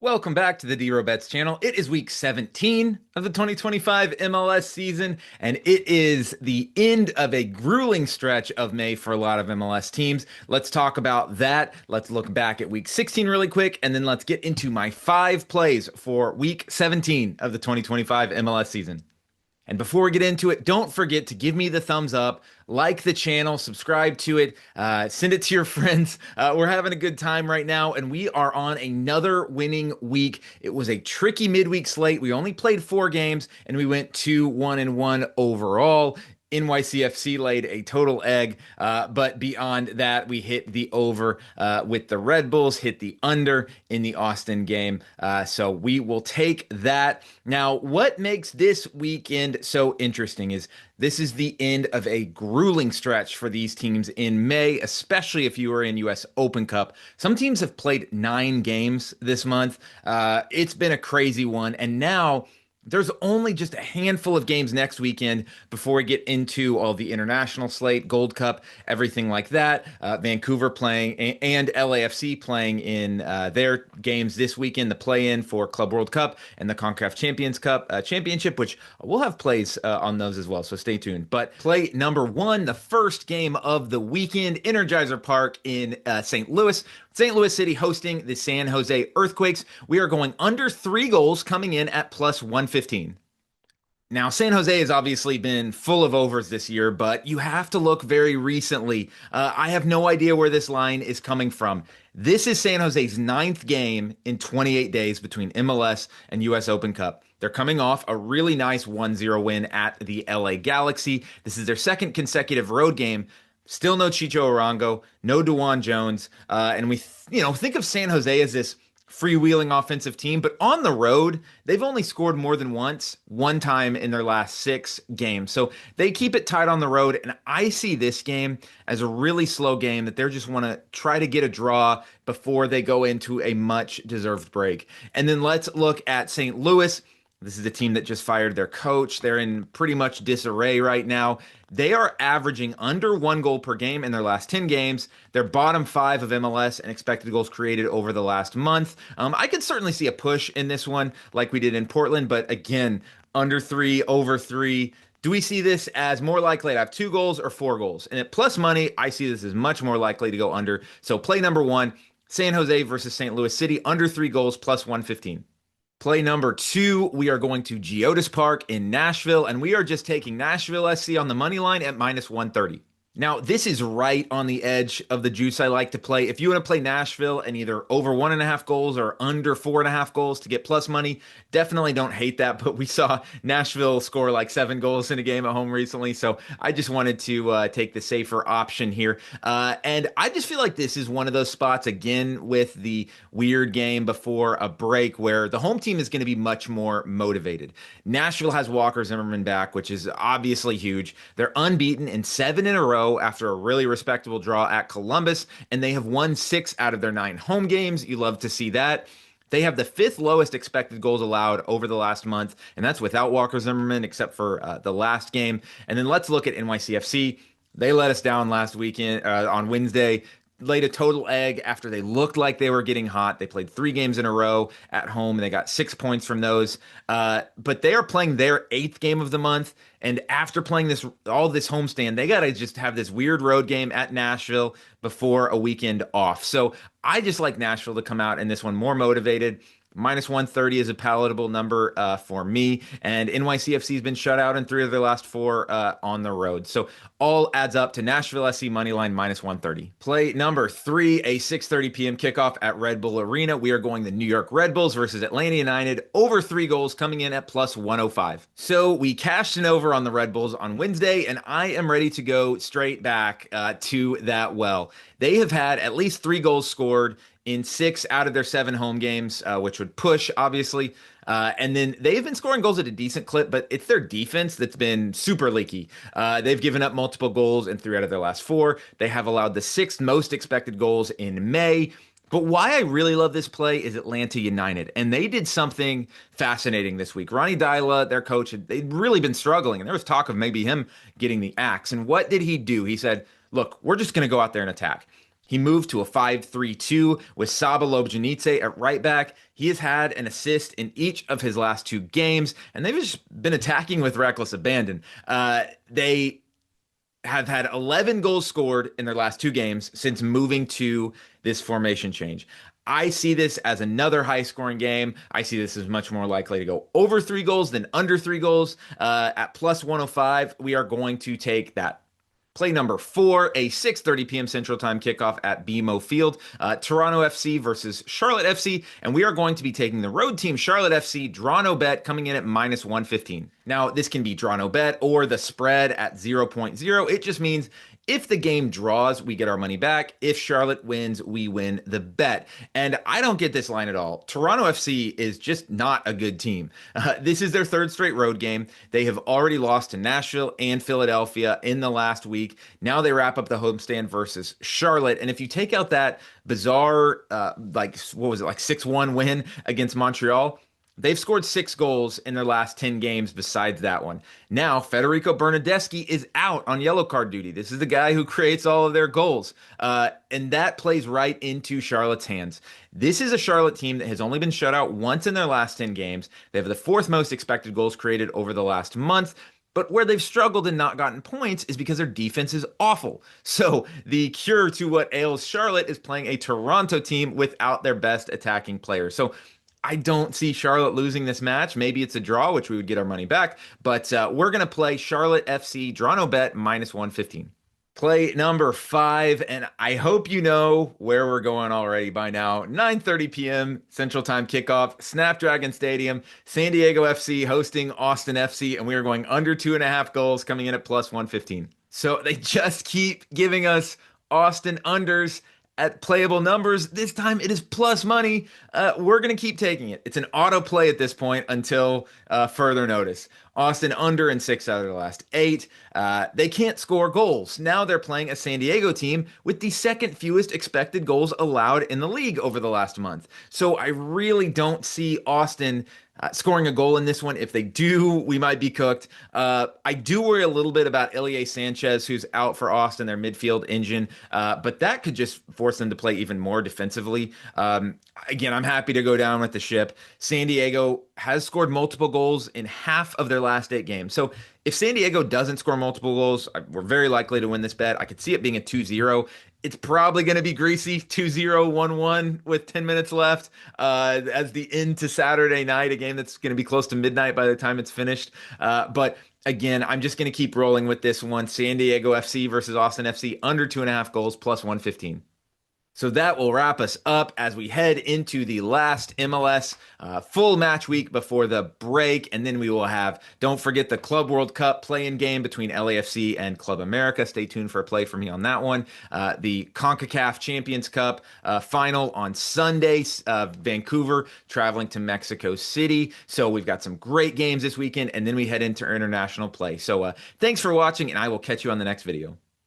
Welcome back to the D Bets channel. It is week 17 of the 2025 MLS season, and it is the end of a grueling stretch of May for a lot of MLS teams. Let's talk about that. Let's look back at week 16 really quick, and then let's get into my 5 plays for week 17 of the 2025 MLS season. And before we get into it, don't forget to give me the thumbs up, like the channel, subscribe to it, send it to your friends. We're having a good time right now, and we are on another winning week. It was a tricky midweek slate. We only played 4 games, and we went 2-1-1 overall. NYCFC laid a total egg, but beyond that, we hit the over with the Red Bulls, hit the under in the Austin game. So we will take that. Now, what makes this weekend so interesting is this is the end of a grueling stretch for these teams in May, especially if you are in US Open Cup. Some teams have played 9 games this month. It's been a crazy one. And now there's only just a handful of games next weekend before we get into all the international slate, Gold Cup, everything like that. Vancouver playing and LAFC playing in their games this weekend, the play-in for Club World Cup and the CONCACAF Champions Cup Championship, which we'll have plays on those as well, so stay tuned. But play number 1, the first game of the weekend, Energizer Park in St. Louis. St. Louis City hosting the San Jose Earthquakes. We are going under 3 goals, coming in at plus 115. Now, San Jose has obviously been full of overs this year, but you have to look very recently. I have no idea where this line is coming from. This is San Jose's 9th game in 28 days between MLS and US Open Cup. They're coming off a really nice 1-0 win at the LA Galaxy. This is their second consecutive road game. Still no Chicho Arango, no DeJuan Jones, and we think of San Jose as this freewheeling offensive team, but on the road, they've only scored more than one time in their last 6 games. So they keep it tight on the road, and I see this game as a really slow game that they're just want to try to get a draw before they go into a much-deserved break. And then let's look at St. Louis. This is a team that just fired their coach. They're in pretty much disarray right now. They are averaging under 1 goal per game in their last 10 games. They're bottom 5 of MLS and expected goals created over the last month. I could certainly see a push in this one like we did in Portland, but again, under 3, over 3. Do we see this as more likely to have 2 goals or 4 goals? And at plus money, I see this as much more likely to go under. So play number 1, San Jose versus St. Louis City, under 3 goals, plus 115. Play number 2, we are going to Geodis Park in Nashville, and we are just taking Nashville SC on the money line at minus 130. Now, this is right on the edge of the juice I like to play. If you want to play Nashville and either over 1.5 goals or under 4.5 goals to get plus money, definitely don't hate that. But we saw Nashville score like 7 goals in a game at home recently. So I just wanted to take the safer option here. And I just feel like this is one of those spots, again, with the weird game before a break where the home team is going to be much more motivated. Nashville has Walker Zimmerman back, which is obviously huge. They're unbeaten in 7 in a row after a really respectable draw at Columbus, and they have won 6 out of their 9 home games. You love to see that. They have the 5th lowest expected goals allowed over the last month, and that's without Walker Zimmerman, except for the last game. And then let's look at NYCFC. They let us down last weekend on Wednesday. Laid a total egg after they looked like they were getting hot. They played 3 games in a row at home, and they got 6 points from those. But they are playing their 8th game of the month, and after playing all this homestand, they got to just have this weird road game at Nashville before a weekend off. So I just like Nashville to come out in this one more motivated. Minus 130 is a palatable number for me. And NYCFC has been shut out in 3 of their last 4 on the road. So all adds up to Nashville SC moneyline minus 130. Play number 3, a 6:30 p.m. kickoff at Red Bull Arena. We are going the New York Red Bulls versus Atlanta United, over 3 goals, coming in at plus 105. So we cashed an over on the Red Bulls on Wednesday, and I am ready to go straight back to that well. They have had at least 3 goals scored in 6 out of their 7 home games, which would push, obviously. And then they've been scoring goals at a decent clip, but it's their defense that's been super leaky. They've given up multiple goals in 3 out of their last 4. They have allowed the 6th most expected goals in May. But why I really love this play is Atlanta United. And they did something fascinating this week. Ronnie Dyla, their coach, they'd really been struggling. And there was talk of maybe him getting the axe. And what did he do? He said, look, we're just going to go out there and attack. He moved to a 5-3-2 with Saba Lobjanidze at right back. He has had an assist in each of his last two games, and they've just been attacking with reckless abandon. They have had 11 goals scored in their last two games since moving to this formation change. I see this as another high scoring game. I see this as much more likely to go over 3 goals than under 3 goals. At plus 105, we are going to take that. Play number 4, a 6:30 p.m. Central Time kickoff at BMO Field. Toronto FC versus Charlotte FC, and we are going to be taking the road team Charlotte FC draw no bet coming in at minus 115. Now, this can be draw no bet or the spread at 0.0. It just means if the game draws, we get our money back. If Charlotte wins, we win the bet. And I don't get this line at all. Toronto FC is just not a good team. This is their third straight road game. They have already lost to Nashville and Philadelphia in the last week. Now they wrap up the homestand versus Charlotte. And if you take out that bizarre, like 6-1 win against Montreal, they've scored 6 goals in their last 10 games besides that one. Now, Federico Bernardeschi is out on yellow card duty. This is the guy who creates all of their goals. And that plays right into Charlotte's hands. This is a Charlotte team that has only been shut out once in their last 10 games. They have the 4th most expected goals created over the last month. But where they've struggled and not gotten points is because their defense is awful. So the cure to what ails Charlotte is playing a Toronto team without their best attacking players. So I don't see Charlotte losing this match. Maybe it's a draw, which we would get our money back. But we're going to play Charlotte FC draw no bet minus 115. Play number 5, and I hope you know where we're going already by now. 9:30 p.m. Central Time kickoff, Snapdragon Stadium, San Diego FC hosting Austin FC, and we are going under 2.5 goals coming in at plus 115. So they just keep giving us Austin unders at playable numbers. This time it is plus money. We're going to keep taking it. It's an auto play at this point until further notice. Austin under in 6 out of the last 8. They can't score goals. Now they're playing a San Diego team with the 2nd fewest expected goals allowed in the league over the last month. So I really don't see Austin scoring a goal in this one. If they do, we might be cooked. I do worry a little bit about Ilie Sanchez, who's out for Austin, their midfield engine, but that could just force them to play even more defensively. Again, I'm happy to go down with the ship. San Diego has scored multiple goals in half of their last 8 games. So if San Diego doesn't score multiple goals, we're very likely to win this bet. I could see it being a 2-0. It's probably going to be greasy, 2-0, 1-1 with 10 minutes left as the end to Saturday night, a game that's going to be close to midnight by the time it's finished. But again, I'm just going to keep rolling with this one. San Diego FC versus Austin FC, under 2.5 goals, plus 115. So that will wrap us up as we head into the last MLS full match week before the break. And then we will have, don't forget, the Club World Cup play-in game between LAFC and Club America. Stay tuned for a play from me on that one. The CONCACAF Champions Cup final on Sunday. Vancouver traveling to Mexico City. So we've got some great games this weekend, and then we head into international play. So thanks for watching, and I will catch you on the next video.